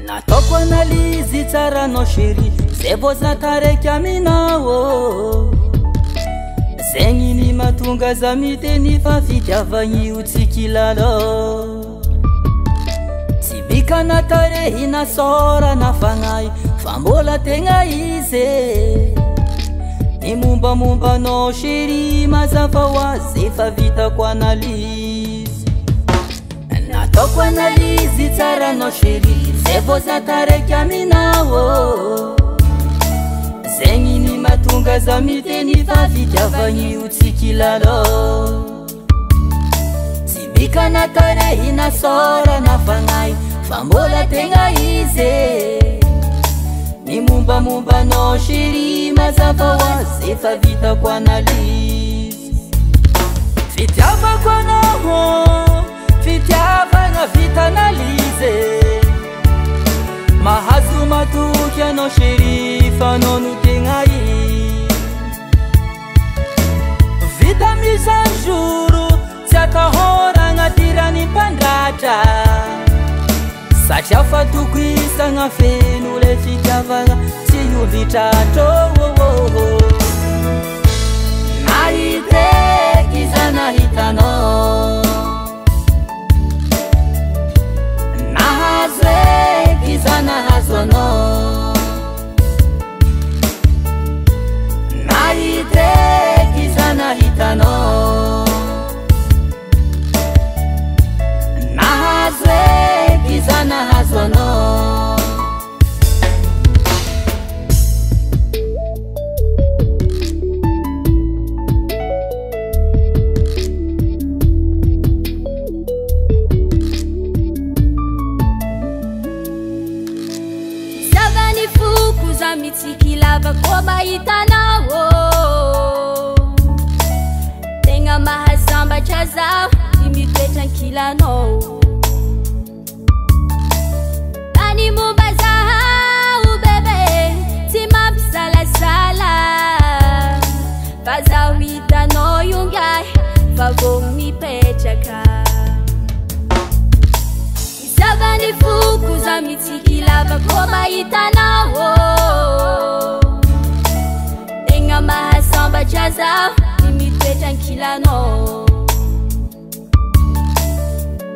Nataoko analizy tsara anao chéri, zay vao zataraiky aminao zegny ny mahatonga za miteny fa fitiavagn'io tsy kilalao. Tsy bika natarehy na sora na fagnahy fa mbola tegna izy ny mombamombanao chéri, mazava hoazy efa vitako analizy. Nataoko analizy tsara anao chéri, zay vao zataraiky aminao zegny ny mahatonga za miteny fa fitiavagn'io tsy kilalao. Tsy bika natarehy na sora na fagnahy fa mbola tegna izy ny mombamombanao chéri, mazava hoazy efa vitako analizy. Fitiavako anao, fitiavagna vita analizy, mahazo matoky anao chéri fa anao no tegna vita mise à jour, tsy atahoragna tirany mpandratra satria fa toko isagna feno le fitiavagna tsy ovitratrô. Nahiteky za nahitanao, nahazo eky za nahazo anao, nahiteky za nahitanao, nahazo eky za nahazo anao. Zavany foko za mitsikilava ko mahitanao, tegna mahasambatra zaho ty mitoetra ankilanao. Tany momba zaho bebe tsy mampisalasala, fa zaho hitanao iongahy fa vo mipetraka. Zavany foko za mitsikilava ko mahitanao, tegna mahasambatra zaho ty mitoetra ankilanao.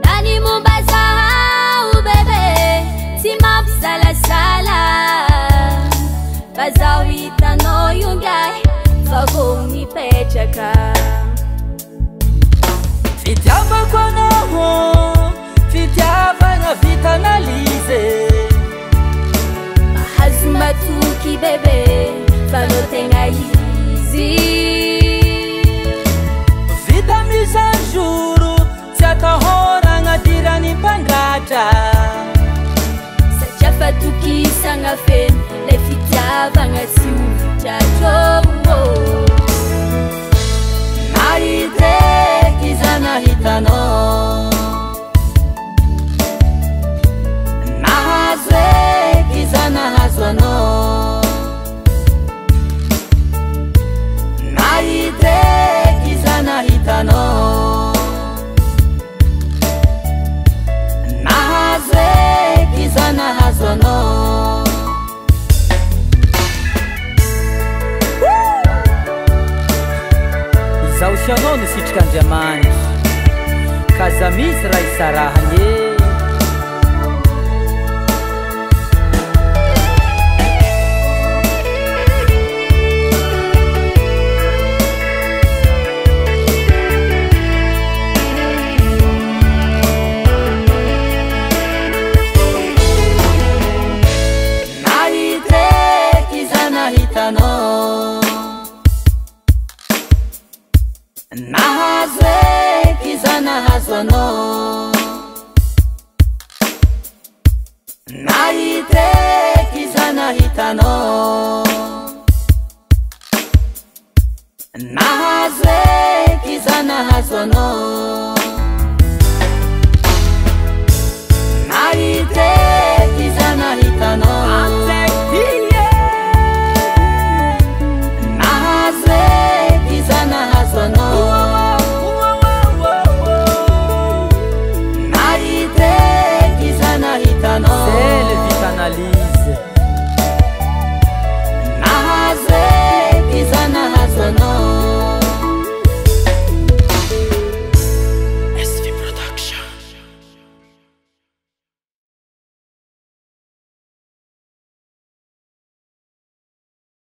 Tany momba zaho bebe tsy mampisalasala, fa zaho hitanao iongahy fa vo mipetraka. Fitiavako anao, fitiavagna vita analizy, mahazo matoky bebe fa anao tegna izy vita mise à jour, tsy atahoragna tirany mpandratra satria fa tokisagna feno le fitiavagna tsy ovitratrô. Nahiteky za nahitanao, nahazo eky za nahazo anao, nahiteky za nahitanao, nahazo eky za nahazo anao. Izaho sy anao no sitrik'Andriamanitra ka za misy raha isarahagny nahiteky za nahitanao, nahazo eky za nahazo anao, nahiteky za nahitanao, nahazo eky za nahazo anao.